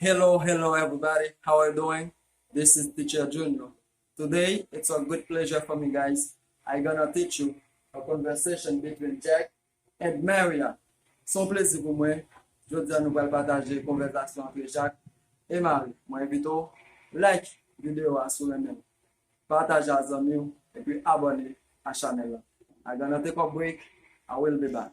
Hello everybody. How are you doing? This is Teacher Junior. Today, it's a good pleasure for me, guys. I'm gonna teach you a conversation between Jack and Maria. Son plaisir pour moi. Je dis à nous allons partager une conversation entre Jack et Marie. Moi, invite like vidéo sur le même. Partage à amis et puis abonner à la chaîne. I'm gonna take a break. I will be back.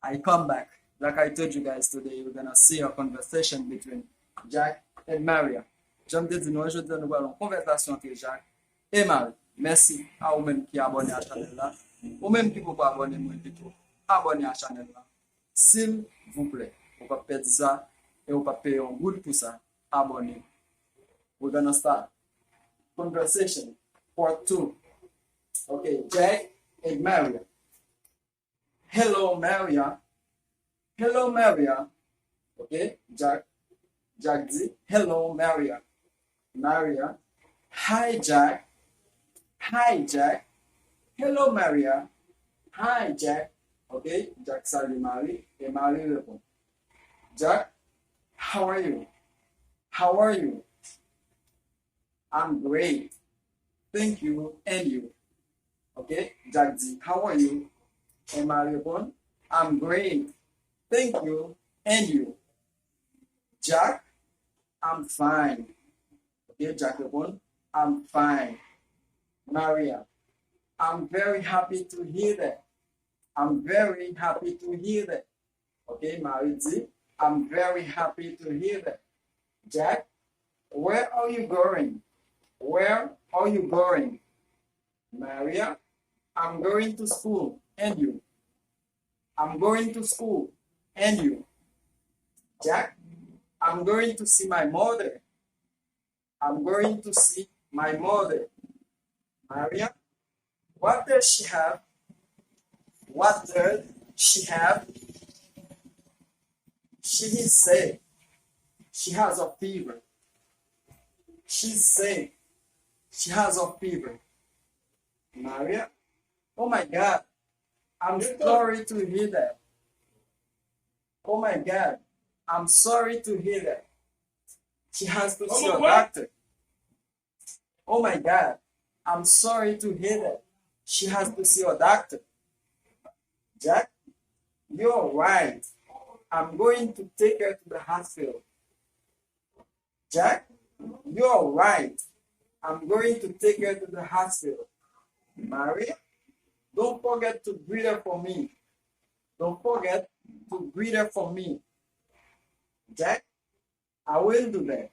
I come back. Like I told you guys today, we're gonna see a conversation between Jack and Maria. J'aime te dire, nous, aujourd'hui, nous allons conversation entre Jack et Marie. Merci à vous-même qui abonnez à la chaîne là. Ou-même qui ne pouvez pas abonner, moi, plutôt. Abonnez à la chaîne là. S'il vous plaît. Vous ne pouvez pas perdre ça et vous ne pouvez pas payer un goût pour ça. Abonnez. We're gonna start. Conversation part 2. Okay, Jack and Maria. Hello, Maria. Hello, Maria. Okay, Jack. Jack dit, hello, Maria. Maria. Hi, Jack. Hi, Jack. Hello, Maria. Hi, Jack. Okay, Jack salue Marie et Marie répond. Jack, how are you? How are you? I'm great. Thank you, and you. Okay, Jack dit, how are you? Et Marie répond, I'm great. Thank you, and you. Jack, I'm fine. Okay, Jack répond, I'm fine. Maria, I'm very happy to hear that. I'm very happy to hear that. Okay, Marie dit, I'm very happy to hear that. Jack, where are you going? Where are you going? Maria, I'm going to school. And you? I'm going to school. And you? Jack, I'm going to see my mother. I'm going to see my mother. Maria, what does she have? What does she have? She is sick. She has a fever. She's sick. She has a fever. Maria, oh my God, I'm sorry to hear that. Oh my God, I'm sorry to hear that. She has to see a doctor. Oh my God, I'm sorry to hear that. She has to see a doctor. Jack, you're right. I'm going to take her to the hospital. Jack, you're right. I'm going to take her to the hospital. Maria, don't forget to greet her for me. Don't forget to greet her for me. Jack, I will do that.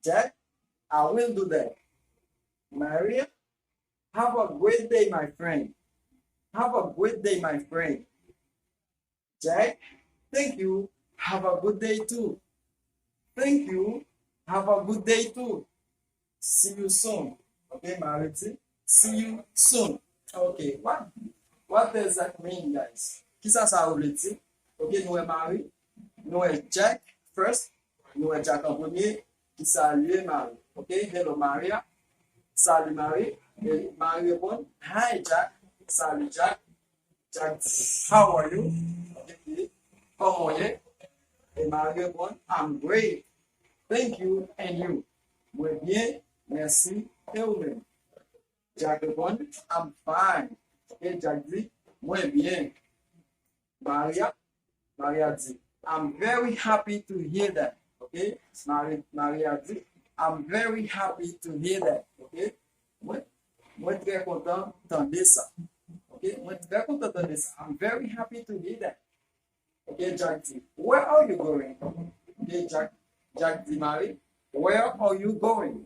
Jack, I will do that. Maria, have a great day, my friend. Have a great day, my friend. Jack, thank you. Have a good day too. Thank you. Have a good day too. See you soon. Okay, Marity? See you soon. Okay, what does that mean, guys? Qui ça veut dire? Ok, nous est Marie, nous est Jack first, nous est Jack en premier, qui salue Marie. Ok, hello Maria, salut Marie, et Marie répond, hi Jack, salut Jack. Jack, how are you? Ok, comment est? Et Marie répond, I'm great. Thank you, and you? Muy bien, merci, et vous-même? Jack répond, I'm fine. Et Jack dit, muy bien. Maria dit, I'm very happy to hear that. Okay? Maria dit, I'm very happy to hear that. Okay? Moi très content d'entendre ça. Okay? Moi très content d'entendre ça. I'm very happy to hear that. Okay, Jack dit, where are you going? Okay, Jack dit, Marie, where are you going?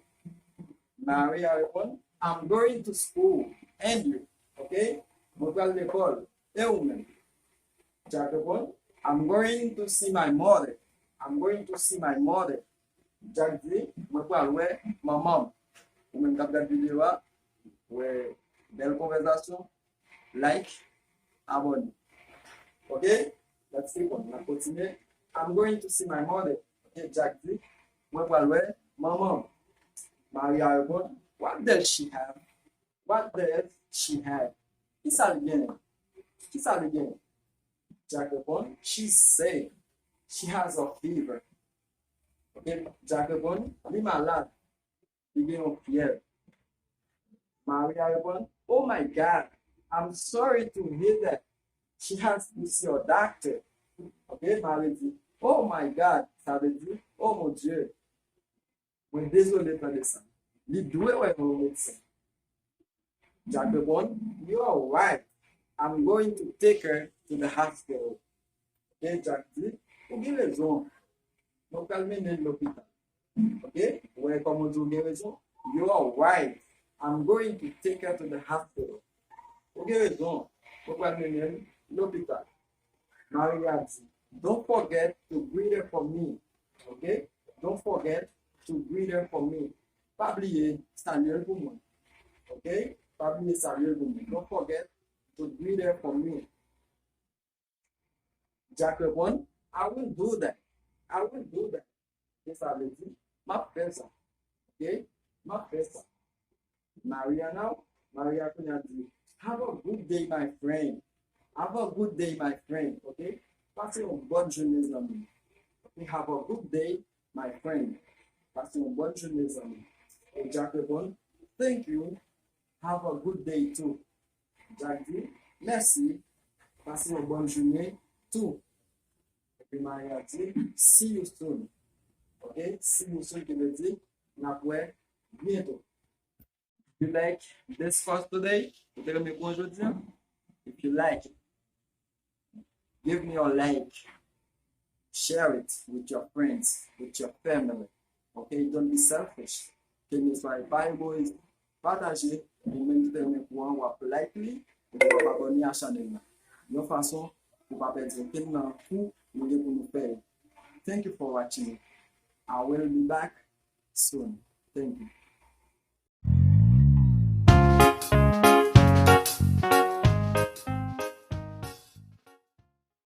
Maria répond, I'm going to school. And you? Okay? Moi vais à l'école. Et vous-même? Jack répond, I'm going to see my mother. I'm going to see my mother. Jack dit, moi vais aller maman. Ou même quand la vidéo, ouais, belle conversation, like, abonne. Okay? Let's keep on. On continue. I'm going to see my mother. Okay, Jack dit, moi vais aller maman. Maria répond, what does she have? What does she have? Qui ça le gagne? Qui ça le gagne? Jack répond, she's sick. She has a fever. Ok, Jack répond, lui malade. Il gagne une fièvre. Maria répond, oh my God, I'm sorry to hear that. She has to see a doctor. Ok, Marie dit, oh my God, ça veut dire, oh mon Dieu, moi désolé de ça. Il doit ouais mon médecin. Jack répond, you are right. I'm going to take her to the hospital. Ok, Jack dit, pour quelle raison? Donc, calmez l'hôpital. Ok, ouais, comme on dit, pour quelle raison? You are right. I'm going to take her to the hospital. Pour quelle raison? Donc, calmez l'hôpital. Maria dit, don't forget to greet her for me. Ok, don't forget to greet her for me. Pas oublier, saluer pour moi. Ok, pas oublier saluer pour moi. Don't forget to greet her for me. Jack répond, I will do that. I will do that. Et ça veut dire, m'a fait ça. Ok? M'a fait ça. Maria now, Maria a dit, have a good day, my friend. Have a good day, my friend. Ok? Passez une bonne journée, les amis. Ok? Have a good day, my friend. Passez une bonne journée, les amis. Et Jack répond, thank you. Have a good day too. Jack dit, merci. Passez une bonne journée too. Et puis Maria dit, see you soon. Ok? See you soon qui veut dire, n'après bientôt. If you like this course today, vous avez mes aujourd'hui. If you like it, give me a like. Share it with your friends, with your family. Okay? Don't be selfish. Que ne soyez pas égoïste. Partagez. Et même si vous pour en voir likely, vous pouvez abonner à la chaîne. De toute façon, vous ne pouvez pas perdre quel nom pour nous faire. Thank you for watching. I will be back soon. Thank you.